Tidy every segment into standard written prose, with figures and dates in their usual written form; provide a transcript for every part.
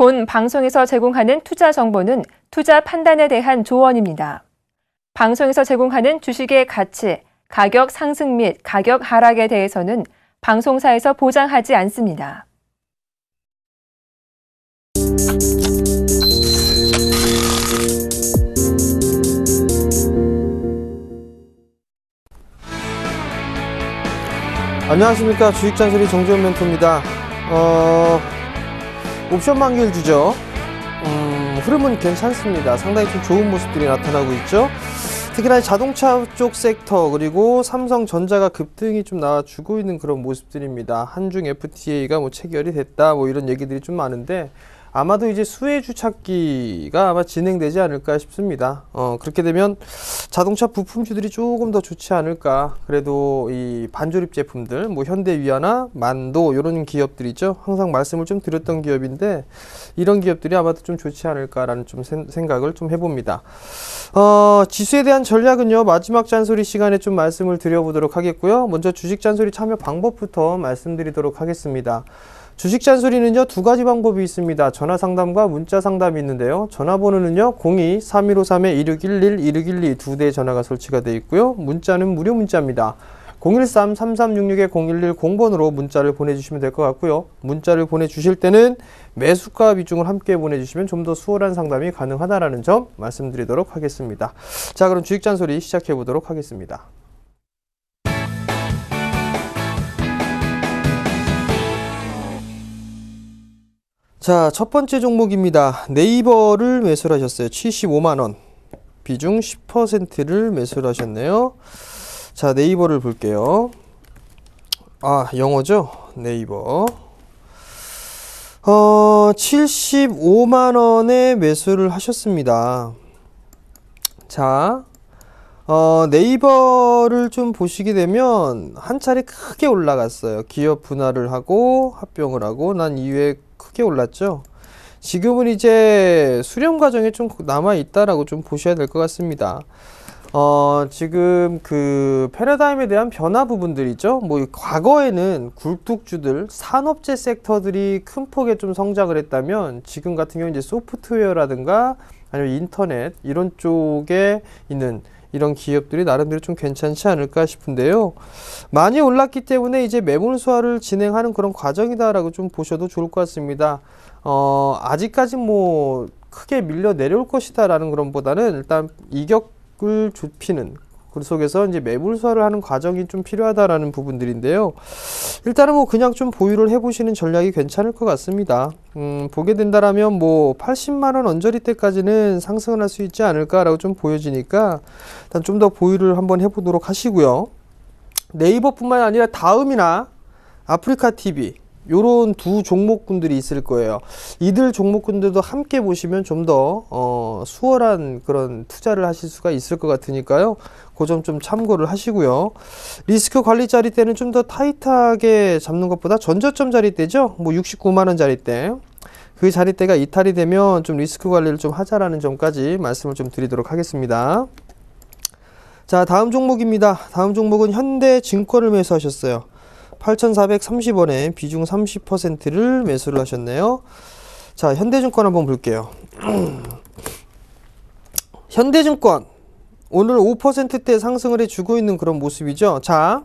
본 방송에서 제공하는 투자 정보는 투자 판단에 대한 조언입니다. 방송에서 제공하는 주식의 가치, 가격 상승 및 가격 하락에 대해서는 방송사에서 보장하지 않습니다. 안녕하십니까. 주식잔소리 정재훈 멘토입니다. 옵션 만기일주죠. 흐름은 괜찮습니다. 상당히 좀 좋은 모습들이 나타나고 있죠. 특히나 자동차 쪽 섹터 그리고 삼성전자가 급등이 좀 나와주고 있는 그런 모습들입니다. 한중 FTA가 뭐 체결이 됐다 뭐 이런 얘기들이 좀 많은데 아마도 이제 수혜주 찾기가 아마 진행되지 않을까 싶습니다. 그렇게 되면 자동차 부품주들이 조금 더 좋지 않을까. 그래도 이 반조립 제품들, 뭐 현대위아나 만도 이런 기업들이죠. 항상 말씀을 좀 드렸던 기업인데 이런 기업들이 아마도 좀 좋지 않을까라는 좀 생각을 좀 해봅니다. 지수에 대한 전략은요, 마지막 잔소리 시간에 좀 말씀을 드려보도록 하겠고요. 먼저 주식 잔소리 참여 방법부터 말씀드리도록 하겠습니다. 주식 잔소리는요, 두 가지 방법이 있습니다. 전화 상담과 문자 상담이 있는데요. 전화번호는요, 02-3153-1611, 1612 두 대의 전화가 설치가 되어 있고요. 문자는 무료 문자입니다. 013-3366-0110 0번으로 문자를 보내주시면 될 것 같고요. 문자를 보내주실 때는 매수가 비중을 함께 보내주시면 좀 더 수월한 상담이 가능하다는 점 말씀드리도록 하겠습니다. 자, 그럼 주식 잔소리 시작해 보도록 하겠습니다. 자, 첫 번째 종목입니다. 네이버를 매수를 하셨어요. 75만원. 비중 10%를 매수를 하셨네요. 자, 네이버를 볼게요. 영어죠? 네이버. 75만원에 매수를 하셨습니다. 자, 네이버를 좀 보시게 되면 한 차례 크게 올라갔어요. 기업 분할을 하고 합병을 하고 난 이후에 크게 올랐죠. 지금은 이제 수렴 과정에 좀 남아 있다라고 좀 보셔야 될 것 같습니다. 지금 그 패러다임에 대한 변화 부분들이죠. 뭐 과거에는 굴뚝주들, 산업재 섹터들이 큰 폭의 좀 성장을 했다면 지금 같은 경우 이제 소프트웨어라든가 아니면 인터넷 이런 쪽에 있는 이런 기업들이 나름대로 좀 괜찮지 않을까 싶은데요. 많이 올랐기 때문에 이제 매물 소화를 진행하는 그런 과정이다라고 좀 보셔도 좋을 것 같습니다. 아직까지 뭐 크게 밀려 내려올 것이다라는 그런 보다는 일단 이격을 좁히는 그 속에서 이제 매물 소화를 하는 과정이 좀 필요하다라는 부분들인데요. 일단은 뭐 그냥 좀 보유를 해보시는 전략이 괜찮을 것 같습니다. 보게 된다라면 뭐 80만원 언저리 때까지는 상승을 할 수 있지 않을까라고 좀 보여지니까 일단 좀 더 보유를 한번 해보도록 하시고요. 네이버뿐만 아니라 다음이나 아프리카TV 요런 두 종목군들이 있을 거예요. 이들 종목군들도 함께 보시면 좀 더 수월한 그런 투자를 하실 수가 있을 것 같으니까요. 그 점 좀 참고를 하시고요. 리스크 관리 자리대는 좀 더 타이트하게 잡는 것보다 전저점 자리대죠. 뭐 69만원 자리대. 그 자리대가 이탈이 되면 좀 리스크 관리를 좀 하자라는 점까지 말씀을 좀 드리도록 하겠습니다. 자, 다음 종목입니다. 다음 종목은 현대증권을 매수하셨어요. 8,430원에 비중 30%를 매수를 하셨네요. 자, 현대증권 한번 볼게요. 현대증권 오늘 5%대 상승을 해주고 있는 그런 모습이죠. 자,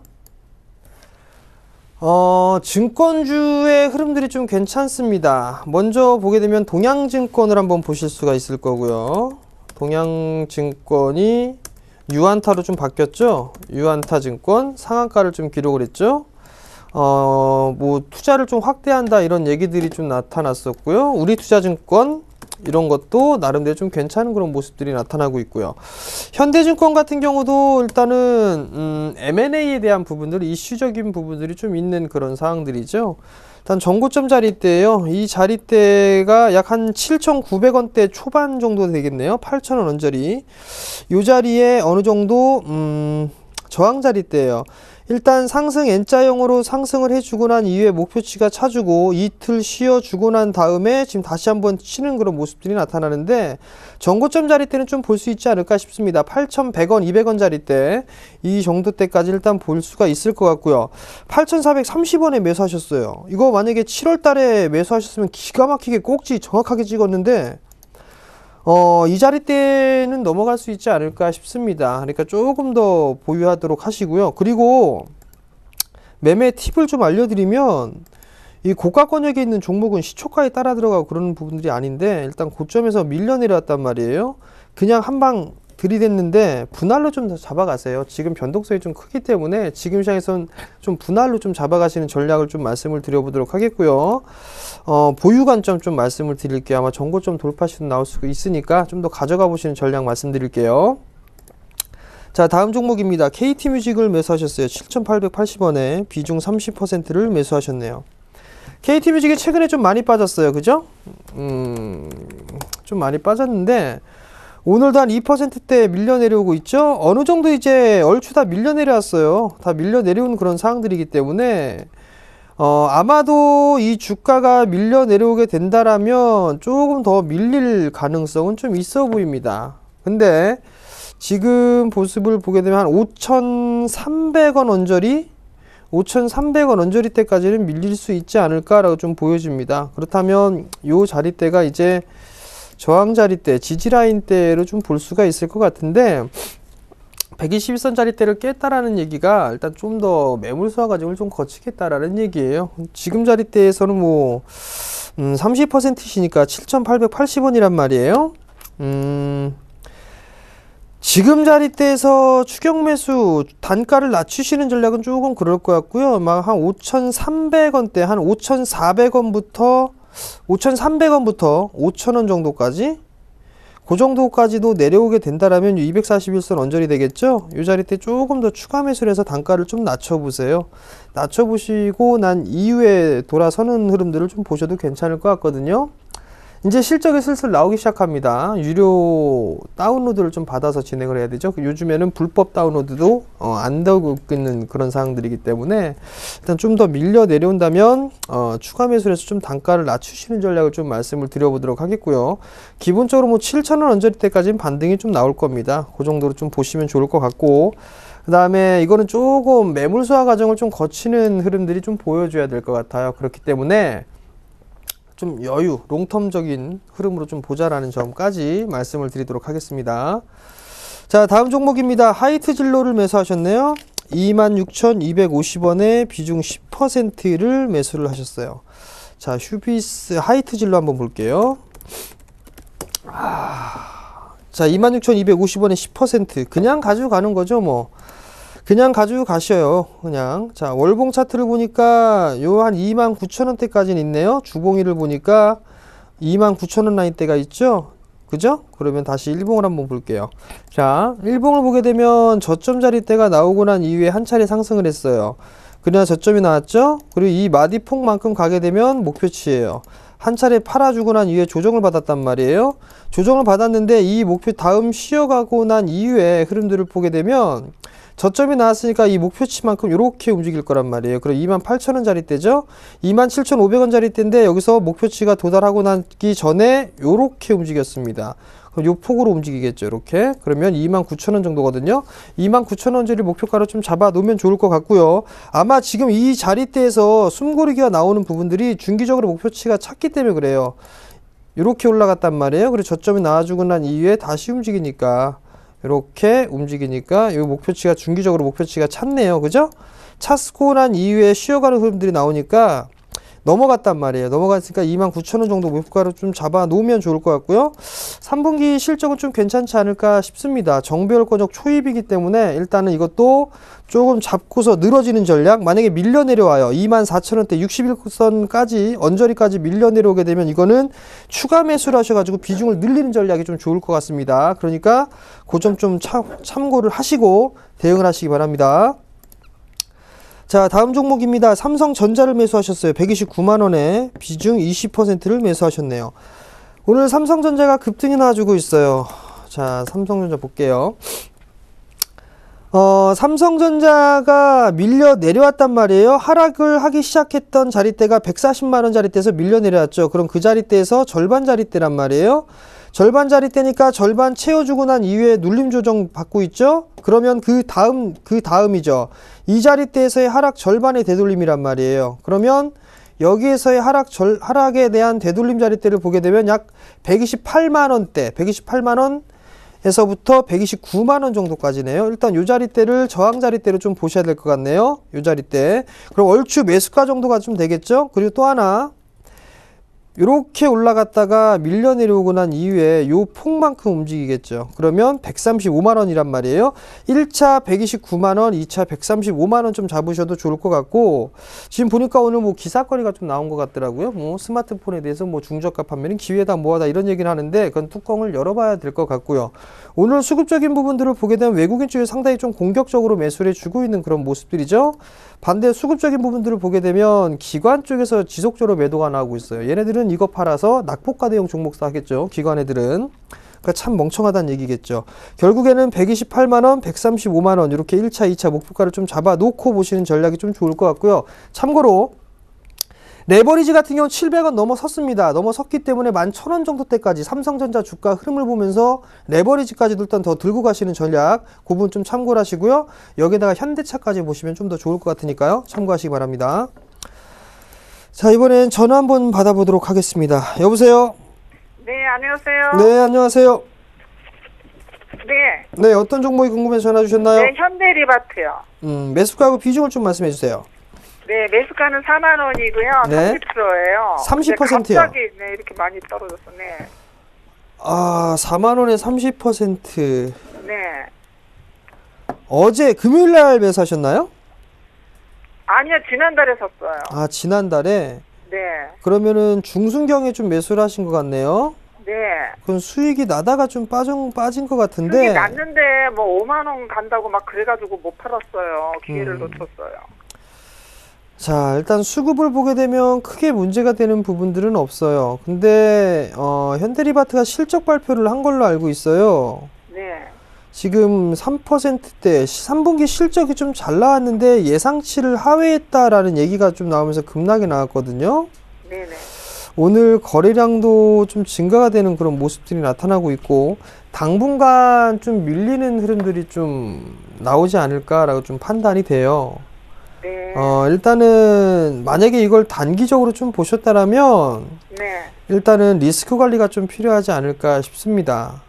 증권주의 흐름들이 좀 괜찮습니다. 먼저 보게 되면 동양증권을 한번 보실 수가 있을 거고요. 동양증권이 유안타로 좀 바뀌었죠. 유안타증권 상한가를 좀 기록을 했죠. 뭐 투자를 좀 확대한다 이런 얘기들이 좀 나타났었고요. 우리투자증권 이런 것도 나름대로 좀 괜찮은 그런 모습들이 나타나고 있고요. 현대증권 같은 경우도 일단은 M&A에 대한 부분들, 이슈적인 부분들이 좀 있는 그런 사항들이죠. 일단 전고점 자리대예요. 이 자리대가 약 한 7,900원대 초반 정도 되겠네요. 8,000원 언저리. 이 자리에 어느 정도 저항 자리대예요. 일단 상승 N자형으로 상승을 해주고 난 이후에 목표치가 차주고 이틀 쉬어주고 난 다음에 지금 다시 한번 치는 그런 모습들이 나타나는데 전고점 자리대는 좀 볼 수 있지 않을까 싶습니다. 8,100원, 200원 자리대 이 정도 때까지 일단 볼 수가 있을 것 같고요. 8,430원에 매수하셨어요. 이거 만약에 7월 달에 매수하셨으면 기가 막히게 꼭지 정확하게 찍었는데 이 자리대는 넘어갈 수 있지 않을까 싶습니다. 그러니까 조금 더 보유하도록 하시고요. 그리고 매매 팁을 좀 알려드리면 이 고가권역에 있는 종목은 시초가에 따라 들어가고 그런 부분들이 아닌데 일단 고점에서 밀려 내려왔단 말이에요. 그냥 한방 들이댔는데 분할로 좀 잡아가세요. 지금 변동성이 좀 크기 때문에 지금 시장에선 좀 분할로 좀 잡아가시는 전략을 좀 말씀을 드려보도록 하겠고요. 보유 관점 좀 말씀을 드릴게요. 아마 정고점 돌파 시도 나올 수 있으니까 좀 더 가져가 보시는 전략 말씀드릴게요. 자, 다음 종목입니다. KT뮤직을 매수하셨어요. 7,880원에 비중 30%를 매수하셨네요. KT뮤직이 최근에 좀 많이 빠졌어요. 그죠? 좀 많이 빠졌는데 오늘도 한 2%대 밀려 내려오고 있죠. 어느 정도 이제 얼추 다 밀려 내려왔어요. 다 밀려 내려온 그런 상황들이기 때문에 아마도 이 주가가 밀려 내려오게 된다라면 조금 더 밀릴 가능성은 좀 있어 보입니다. 근데 지금 모습을 보게 되면 한 5,300원 언저리 5,300원 언저리 때까지는 밀릴 수 있지 않을까라고 좀 보여집니다. 그렇다면 요 자리대가 이제 저항 자리대, 지지라인 대로 좀 볼 수가 있을 것 같은데 121선 자리대를 깼다라는 얘기가 일단 좀 더 매물 수화 과정을 좀 거치겠다라는 얘기예요. 지금 자리대에서는 뭐 30%시니까 7,880원이란 말이에요. 지금 자리대에서 추격 매수 단가를 낮추시는 전략은 조금 그럴 것 같고요. 막 한 5,300원대, 한 5,400원부터 5,300원부터 5,000원 정도까지 그 정도까지도 내려오게 된다라면 241선 언저리 되겠죠. 이 자리대 조금 더 추가 매수를 해서 단가를 좀 낮춰보세요. 낮춰보시고 난 이후에 돌아서는 흐름들을 좀 보셔도 괜찮을 것 같거든요. 이제 실적이 슬슬 나오기 시작합니다. 유료 다운로드를 좀 받아서 진행을 해야 되죠. 요즘에는 불법 다운로드도 안 되고 있는 그런 상황들이기 때문에 일단 좀 더 밀려 내려온다면 추가 매수를 해서 좀 단가를 낮추시는 전략을 좀 말씀을 드려보도록 하겠고요. 기본적으로 뭐 7,000원 언저리 때까지는 반등이 좀 나올 겁니다. 그 정도로 좀 보시면 좋을 것 같고, 그 다음에 이거는 조금 매물 수화 과정을 좀 거치는 흐름들이 좀 보여줘야 될 것 같아요. 그렇기 때문에 좀 여유, 롱텀적인 흐름으로 좀 보자라는 점까지 말씀을 드리도록 하겠습니다. 자, 다음 종목입니다. 하이트 진로를 매수하셨네요. 26,250원에 비중 10%를 매수를 하셨어요. 자, 휴비스 하이트 진로 한번 볼게요. 자, 26,250원에 10% 그냥 가지고 가는 거죠, 뭐. 그냥 가지고 가셔요. 그냥. 자, 월봉 차트를 보니까 요 한 29,000원대까지는 있네요. 주봉일을 보니까 29,000원 라인대가 있죠. 그죠? 그러면 다시 일봉을 한번 볼게요. 자, 일봉을 보게 되면 저점 자리대가 나오고 난 이후에 한 차례 상승을 했어요. 그러나 저점이 나왔죠. 그리고 이 마디폭만큼 가게 되면 목표치예요. 한 차례 팔아주고 난 이후에 조정을 받았단 말이에요. 조정을 받았는데 이 목표 다음 쉬어가고 난 이후에 흐름들을 보게 되면 저점이 나왔으니까 이 목표치만큼 이렇게 움직일 거란 말이에요. 그리고 28,000원 자리대죠. 27,500원 자리대인데 여기서 목표치가 도달하고 나기 전에 이렇게 움직였습니다. 그럼 요 폭으로 움직이겠죠. 이렇게. 그러면 29,000원 정도거든요. 29,000원짜리 목표가로 좀 잡아 놓으면 좋을 것 같고요. 아마 지금 이 자리대에서 숨고르기가 나오는 부분들이 중기적으로 목표치가 찼기 때문에 그래요. 이렇게 올라갔단 말이에요. 그리고 저점이 나와주고 난 이후에 다시 움직이니까 이렇게 움직이니까 이 목표치가 중기적으로 목표치가 찼네요. 그죠? 찼고 난 이후에 쉬어가는 흐름들이 나오니까 넘어갔단 말이에요. 넘어갔으니까 29,000원 정도 목표가로 좀 잡아 놓으면 좋을 것 같고요. 3분기 실적은 좀 괜찮지 않을까 싶습니다. 정비월권적 초입이기 때문에 일단은 이것도 조금 잡고서 늘어지는 전략. 만약에 밀려 내려와요. 24,000원대 61선까지 언저리까지 밀려 내려오게 되면 이거는 추가 매수를 하셔가지고 비중을 늘리는 전략이 좀 좋을 것 같습니다. 그러니까 그 점 좀 참고를 하시고 대응을 하시기 바랍니다. 자, 다음 종목입니다. 삼성전자를 매수하셨어요. 129만원에 비중 20%를 매수하셨네요. 오늘 삼성전자가 급등이 나와주고 있어요. 자, 삼성전자 볼게요. 삼성전자가 밀려 내려왔단 말이에요. 하락을 하기 시작했던 자리대가 140만 원 자리대에서 밀려 내려왔죠. 그럼 그 자리대에서 절반 자리대란 말이에요. 절반 자리대니까 절반 채워주고 난 이후에 눌림 조정 받고 있죠. 그러면 그 다음이죠. 이 자리대에서의 하락 절반의 되돌림이란 말이에요. 그러면 여기에서의 하락에 대한 되돌림 자리대를 보게 되면 약 128만 원대, 128만 원 에서부터 129만 원 정도까지네요. 일단 요 자리대를 저항 자리대로 좀 보셔야 될 것 같네요. 요 자리대. 그럼 얼추 매수가 정도가 좀 되겠죠? 그리고 또 하나, 이렇게 올라갔다가 밀려 내려오고 난 이후에 요 폭만큼 움직이겠죠. 그러면 135만 원이란 말이에요. 1차 129만 원, 2차 135만 원 좀 잡으셔도 좋을 것 같고, 지금 보니까 오늘 뭐 기사거리가 좀 나온 것 같더라고요. 뭐 스마트폰에 대해서 뭐 중저가 판매는 기회다 뭐하다 이런 얘기는 하는데, 그건 뚜껑을 열어봐야 될 것 같고요. 오늘 수급적인 부분들을 보게 되면 외국인 쪽에 상당히 좀 공격적으로 매수를 해주고 있는 그런 모습들이죠. 반대 수급적인 부분들을 보게 되면 기관 쪽에서 지속적으로 매도가 나오고 있어요. 얘네들은 이거 팔아서 낙폭과 대형 종목 사겠죠. 기관 애들은. 그러니까 참 멍청하다는 얘기겠죠. 결국에는 128만 원, 135만 원 이렇게 1차, 2차 목표가를 좀 잡아놓고 보시는 전략이 좀 좋을 것 같고요. 참고로 레버리지 같은 경우는 700원 넘어섰습니다. 넘어섰기 때문에 11,000원 정도 때까지 삼성전자 주가 흐름을 보면서 레버리지까지도 일단 더 들고 가시는 전략, 그 부분 좀 참고를 하시고요. 여기다가 현대차까지 보시면 좀 더 좋을 것 같으니까요. 참고하시기 바랍니다. 자, 이번엔 전화 한번 받아보도록 하겠습니다. 여보세요? 네, 안녕하세요. 네, 안녕하세요. 네. 네, 어떤 종목이 궁금해서 전화 주셨나요? 네, 현대리바트요. 매수가하고 비중을 좀 말씀해 주세요. 네, 매수가는 4만 원이고요. 네. 30%예요. 30%요? 갑자기 네, 이렇게 많이 떨어졌어. 네. 아, 4만 원에 30%. 네. 어제 금요일 날 매수하셨나요? 아니요, 지난달에 샀어요. 아, 지난달에? 네. 그러면은 중순경에 좀 매수를 하신 것 같네요. 네. 그럼 수익이 나다가 좀 빠진 것 같은데. 수익이 났는데 뭐 5만 원 간다고 막 그래가지고 못 팔았어요. 기회를 놓쳤어요. 자, 일단 수급을 보게 되면 크게 문제가 되는 부분들은 없어요. 근데 현대리바트가 실적 발표를 한 걸로 알고 있어요. 네. 지금 3%대 3분기 실적이 좀 잘 나왔는데 예상치를 하회했다라는 얘기가 좀 나오면서 급락이 나왔거든요. 네네. 오늘 거래량도 좀 증가가 되는 그런 모습들이 나타나고 있고, 당분간 좀 밀리는 흐름들이 좀 나오지 않을까라고 좀 판단이 돼요. 네. 일단은 만약에 이걸 단기적으로 좀 보셨다라면 네. 일단은 리스크 관리가 좀 필요하지 않을까 싶습니다.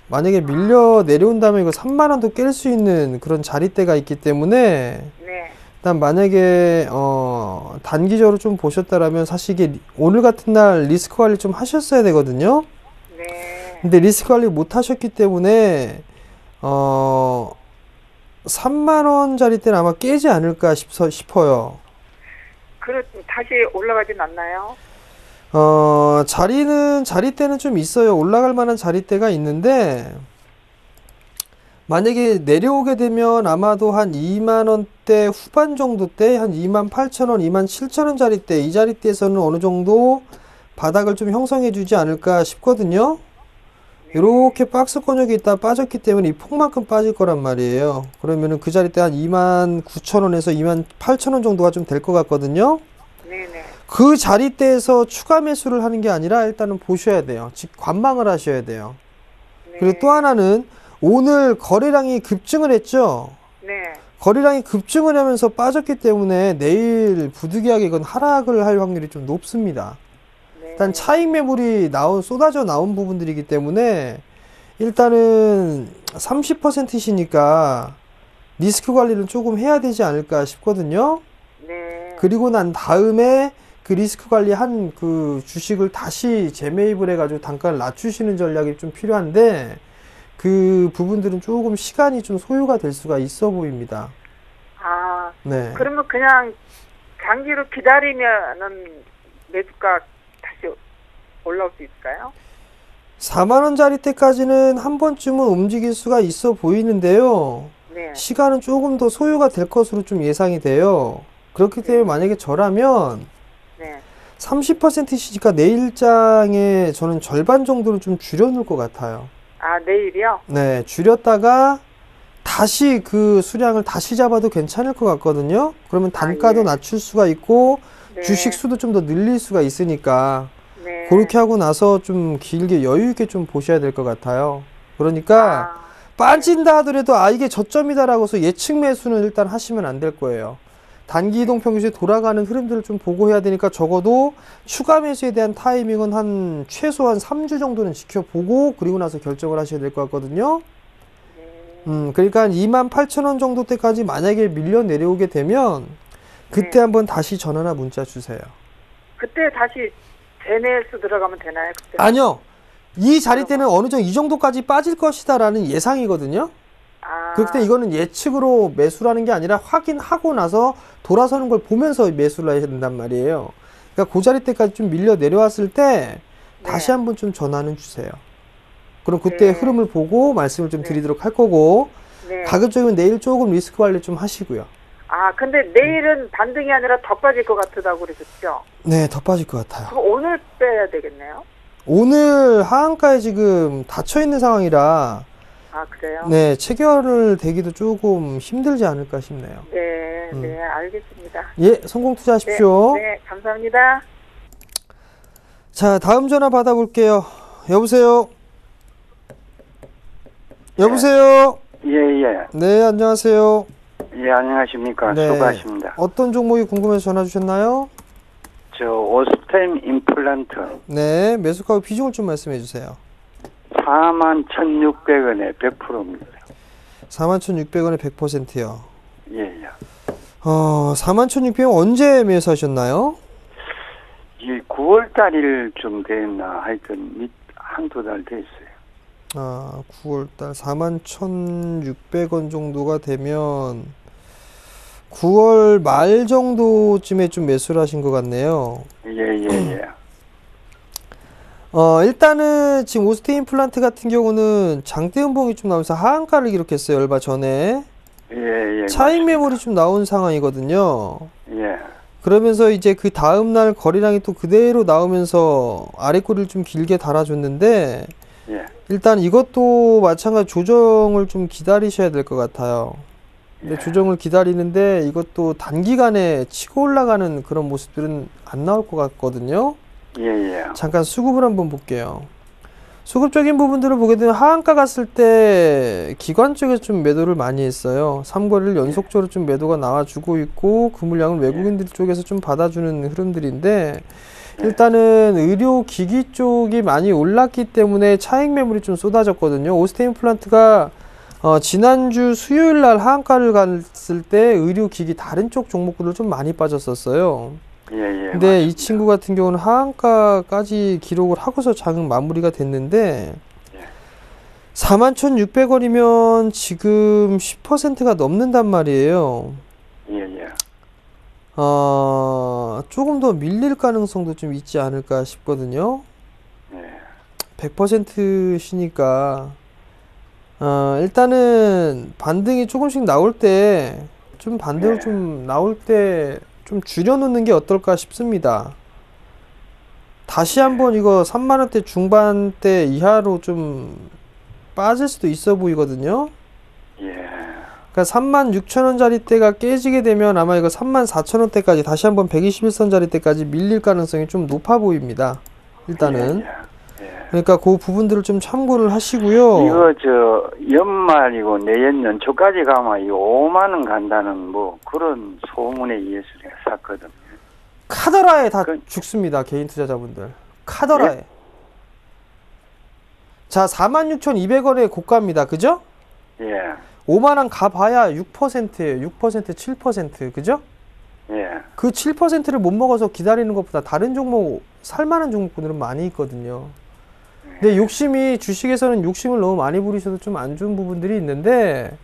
만약에 밀려 내려온다면 이거 3만 원도 깰 수 있는 그런 자리대가 있기 때문에 네. 일단 만약에 단기적으로 좀 보셨다라면 사실 이게 오늘 같은 날 리스크 관리 좀 하셨어야 되거든요. 네. 근데 리스크 관리 못 하셨기 때문에 3만 원짜리 때는 아마 깨지 않을까 싶어요. 다시 올라가진 않나요? 자리대는 좀 있어요. 올라갈 만한 자리대가 있는데, 만약에 내려오게 되면 아마도 한 2만 원대 후반 정도 때, 한 2만 8천 원, 2만 7천 원 자리대, 이 자리대에서는 어느 정도 바닥을 좀 형성해 주지 않을까 싶거든요. 이렇게 박스권역이 있다 빠졌기 때문에 이 폭만큼 빠질 거란 말이에요. 그러면은 그 자리대 한 2만 9천 원에서 2만 8천 원 정도가 좀 될 것 같거든요. 네네. 그 자리대에서 추가 매수를 하는 게 아니라 일단은 보셔야 돼요. 즉 관망을 하셔야 돼요. 네. 그리고 또 하나는 오늘 거래량이 급증을 했죠. 네. 거래량이 급증을 하면서 빠졌기 때문에 내일 부득이하게 이건 하락을 할 확률이 좀 높습니다. 네. 일단 차익 매물이 쏟아져 나온 부분들이기 때문에 일단은 30%이시니까 리스크 관리를 조금 해야 되지 않을까 싶거든요. 네. 그리고 난 다음에 그 리스크 관리한 그 주식을 다시 재매입을 해가지고 단가를 낮추시는 전략이 좀 필요한데, 그 부분들은 조금 시간이 좀 소요가 될 수가 있어 보입니다. 아, 네. 그러면 그냥 장기로 기다리면은 매수가 다시 올라올 수 있을까요? 4만 원짜리 때까지는 한 번쯤은 움직일 수가 있어 보이는데요. 네. 시간은 조금 더 소요가 될 것으로 좀 예상이 돼요. 그렇기 때문에 만약에 저라면 네. 30%시니까 내일장에 저는 절반 정도를 좀 줄여놓을 것 같아요. 아, 내일이요? 네, 줄였다가 다시 그 수량을 다시 잡아도 괜찮을 것 같거든요. 그러면 단가도 예. 낮출 수가 있고 네. 주식 수도 좀 더 늘릴 수가 있으니까 네. 그렇게 하고 나서 좀 길게 여유 있게 좀 보셔야 될 것 같아요. 그러니까 빠진다 하더라도 이게 저점이다라고 해서 예측 매수는 일단 하시면 안 될 거예요. 단기 이동 평균이 돌아가는 흐름들을 좀 보고 해야 되니까 적어도 추가 매수에 대한 타이밍은 한 최소한 3주 정도는 지켜보고 그리고 나서 결정을 하셔야 될 것 같거든요. 그러니까 28,000원 정도 때까지 만약에 밀려 내려오게 되면 그때 한번 다시 전화나 문자 주세요. 그때 다시 재매수 들어가면 되나요? 그때? 아니요. 이 자리 때는 어느 정도 이 정도까지 빠질 것이다라는 예상이거든요. 그렇기 때문에 이거는 예측으로 매수라는 게 아니라 확인하고 나서 돌아서는 걸 보면서 매수를 해야 된단 말이에요. 그러니까 그 자리 때까지 좀 밀려 내려왔을 때 다시 한번 좀 전화는 주세요. 그럼 그때 네. 흐름을 보고 말씀을 좀 드리도록 할 거고 네. 가급적이면 내일 조금 리스크 관리 좀 하시고요. 근데 내일은 반등이 아니라 더 빠질 것 같다고 그러셨죠? 네, 더 빠질 것 같아요. 그럼 오늘 빼야 되겠네요? 오늘 하한가에 지금 닫혀 있는 상황이라 그래요? 네, 체결을 되기도 조금 힘들지 않을까 싶네요. 네, 네, 알겠습니다. 예, 성공 투자하십시오. 네, 네, 감사합니다. 자, 다음 전화 받아볼게요. 여보세요? 여보세요? 예. 네, 안녕하세요. 예, 안녕하십니까. 네. 수고하십니다. 어떤 종목이 궁금해서 전화 주셨나요? 저 오스템 임플란트 네, 매수가 비중을 좀 말씀해 주세요. 41,600원에 100%입니다. 41,600원에 100%요. 예. 41,600원 언제 매수하셨나요? 이 9월 달일 좀 됐나 하여튼 한두 달 됐어요. 9월달 41,600원 정도가 되면 9월 말 정도쯤에 좀 매수를 하신 것 같네요. 예. 일단은 지금 오스테인 임플란트 같은 경우는 장대 음봉이 좀 나오면서 하한가를 기록했어요. 얼마 전에. 예. 차익 매물이 좀 나온 상황이거든요. 예. 그러면서 이제 그 다음날 거래량이 또 그대로 나오면서 아래꼬리를 좀 길게 달아줬는데 예. 일단 이것도 마찬가지 조정을 좀 기다리셔야 될 것 같아요. 근데 조정을 기다리는데 이것도 단기간에 치고 올라가는 그런 모습들은 안 나올 것 같거든요. 예. 잠깐 수급을 한번 볼게요. 수급적인 부분들을 보게 되면 하한가 갔을 때 기관 쪽에서 좀 매도를 많이 했어요. 3거래를 연속적으로 좀 매도가 나와주고 있고 그 물량을 외국인들 쪽에서 좀 받아주는 흐름들인데 일단은 의료기기 쪽이 많이 올랐기 때문에 차익 매물이 좀 쏟아졌거든요. 오스테인 임플란트가 지난주 수요일 날 하한가를 갔을 때 의료기기 다른 쪽 종목들을 좀 많이 빠졌었어요. 예. 근데 맞습니다. 이 친구 같은 경우는 하한가까지 기록을 하고서 장은 마무리가 됐는데 41,600원이면 지금 10%가 넘는단 말이에요. 예. 조금 더 밀릴 가능성도 좀 있지 않을까 싶거든요. 예. 100%시니까 일단은 반등이 조금씩 나올 때 좀 반등을 좀 나올 때 좀 줄여놓는 게 어떨까 싶습니다. 다시 한번 이거 3만원대 중반대 이하로 좀 빠질 수도 있어 보이거든요. 예. 그러니까 36,000원짜리 때가 깨지게 되면 아마 이거 34,000원대까지 다시 한번 121선짜리 때까지 밀릴 가능성이 좀 높아 보입니다. 일단은. 예. 그러니까 그 부분들을 좀 참고를 하시고요. 이거 연말이고 내년 연초까지 가면 이 5만 원 간다는 뭐 그런 소문에 의해서 내가 샀거든요. 카더라에 다 죽습니다. 개인 투자자분들. 카더라에. 자, 46,200원의 고가입니다. 그죠? 예. 5만 원 가봐야 6%예요. 6%, 7%. 그죠? 예. 그 7%를 못 먹어서 기다리는 것보다 다른 종목, 살만한 종목들은 많이 있거든요. 근데 욕심이, 주식에서는 욕심을 너무 많이 부리셔도 좀 안 좋은 부분들이 있는데,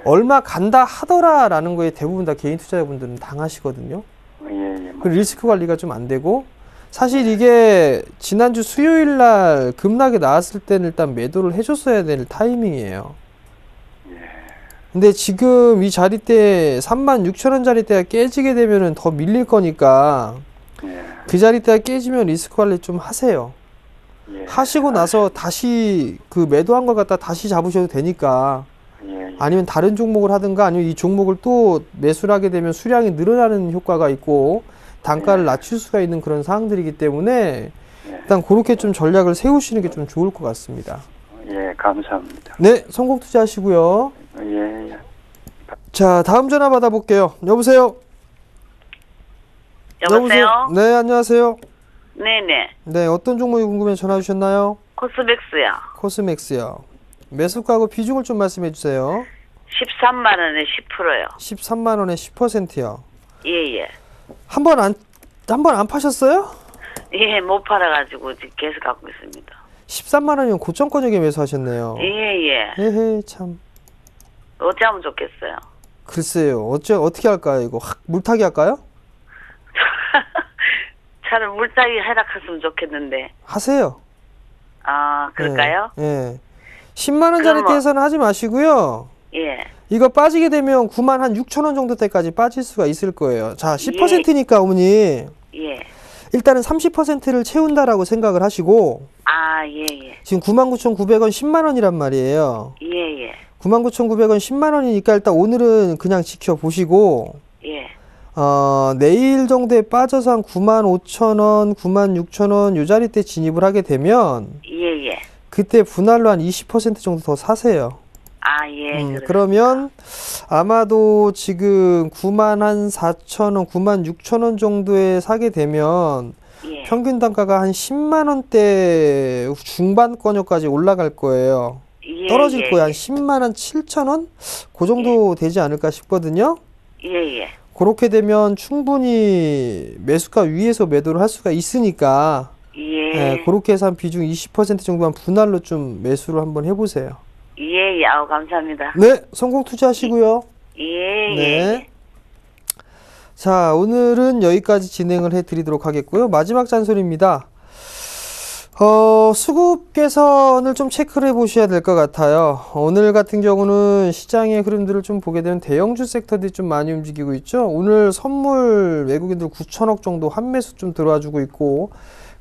얼마 간다 하더라라는 거에 대부분 다 개인 투자자분들은 당하시거든요. 그 리스크 관리가 좀 안 되고, 사실 이게 지난주 수요일 날 급락이 나왔을 때는 일단 매도를 해줬어야 될 타이밍이에요. 근데 지금 이 자리대 36,000원짜리 대가 깨지게 되면은 더 밀릴 거니까 그 자리대가 깨지면 리스크 관리 좀 하세요. 하시고 나서 다시 그 매도한 걸 갖다 다시 잡으셔도 되니까 아니면 다른 종목을 하든가 아니면 이 종목을 또 매수를 하게 되면 수량이 늘어나는 효과가 있고 단가를 낮출 수가 있는 그런 사항들이기 때문에 일단 그렇게 좀 전략을 세우시는 게 좀 좋을 것 같습니다. 예, 감사합니다. 네, 성공 투자하시고요. 예, 예. 자, 다음 전화 받아볼게요. 여보세요? 여보세요? 네, 안녕하세요. 네네. 네, 어떤 종목이 궁금해서 전화 주셨나요? 코스맥스요. 코스맥스요. 매수가하고 비중을 좀 말씀해 주세요. 13만 원에 10%요. 13만 원에 10%요. 예예. 한 번 안 파셨어요? 예, 못 팔아가지고 지금 계속 갖고 있습니다. 13만 원이면 고점권역에 매수하셨네요. 예예. 에헤, 참. 어찌하면 좋겠어요. 글쎄요. 어떻게 할까요? 이거 확 물타기 할까요? 차를 물타기 해락했으면 좋겠는데. 하세요. 아, 그럴까요? 예. 예. 10만 원짜리 그럼 때에서는 하지 마시고요. 예. 이거 빠지게 되면 9만 한 6천 원 정도 때까지 빠질 수가 있을 거예요. 자, 10%니까 어머니 예. 일단은 30%를 채운다라고 생각을 하시고 아, 예예. 지금 99,900원 10만 원이란 말이에요. 예예. 99,900원 10만 원이니까 일단 오늘은 그냥 지켜보시고 예. 내일 정도에 빠져서 한 95,000원, 96,000원 요 자리 때 진입을 하게 되면 예예. 그때 분할로 한 20% 정도 더 사세요. 아, 예. 그러면 아마도 지금 94,000원, 96,000원 정도에 사게 되면 예. 평균 단가가 한 10만 원대 중반권역까지 올라갈 거예요. 예, 떨어질 예, 거예요. 한 예. 10만 원 7,000원? 그 정도 되지 않을까 싶거든요. 예예. 그렇게 되면 충분히 매수가 위에서 매도를 할 수가 있으니까 예. 그렇게 해서 한 비중 20% 정도만 분할로 좀 매수를 한번 해보세요. 예, 아우 감사합니다. 네, 성공 투자하시고요. 예. 네. 자, 오늘은 여기까지 진행을 해드리도록 하겠고요. 마지막 잔소리입니다. 수급 개선을 좀 체크를 해보셔야 될 것 같아요. 오늘 같은 경우는 시장의 흐름들을 좀 보게 되면 대형주 섹터들이 좀 많이 움직이고 있죠. 오늘 선물 외국인들 9천억 정도 환매수 좀 들어와주고 있고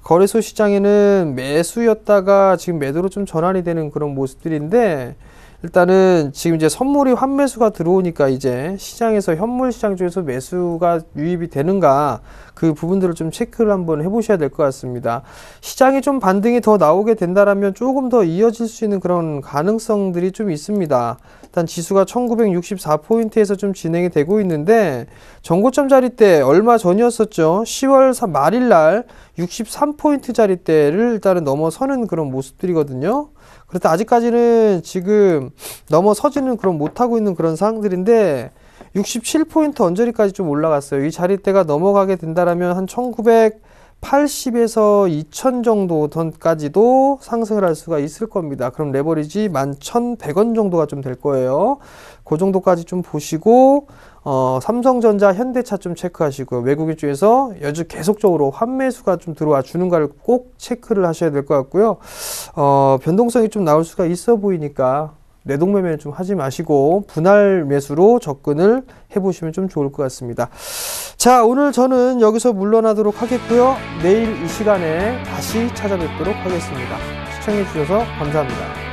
거래소 시장에는 매수였다가 지금 매도로 좀 전환이 되는 그런 모습들인데 일단은 지금 이제 선물이 환매수가 들어오니까 이제 시장에서 현물 시장 쪽에서 매수가 유입이 되는가 그 부분들을 좀 체크를 한번 해보셔야 될 것 같습니다. 시장이 좀 반등이 더 나오게 된다라면 조금 더 이어질 수 있는 그런 가능성들이 좀 있습니다. 일단 지수가 1964포인트에서 좀 진행이 되고 있는데 전고점 자리대 얼마 전이었었죠. 10월 말일 날 63포인트 자리대를 일단은 넘어서는 그런 모습들이거든요. 그렇다 아직까지는 지금 넘어서지는 그런 못하고 있는 그런 상황들인데 67포인트 언저리까지 좀 올라갔어요. 이 자리대가 넘어가게 된다라면 한 1980에서 2000 정도 던까지도 상승을 할 수가 있을 겁니다. 그럼 레버리지 11,100원 정도가 좀 될 거예요. 그 정도까지 좀 보시고 삼성전자, 현대차 좀 체크하시고요. 외국인 쪽에서 여주 계속적으로 환매수가 좀 들어와 주는가를 꼭 체크를 하셔야 될 것 같고요. 변동성이 좀 나올 수가 있어 보이니까 내동매매는 좀 하지 마시고 분할 매수로 접근을 해보시면 좀 좋을 것 같습니다. 자, 오늘 저는 여기서 물러나도록 하겠고요. 내일 이 시간에 다시 찾아뵙도록 하겠습니다. 시청해 주셔서 감사합니다.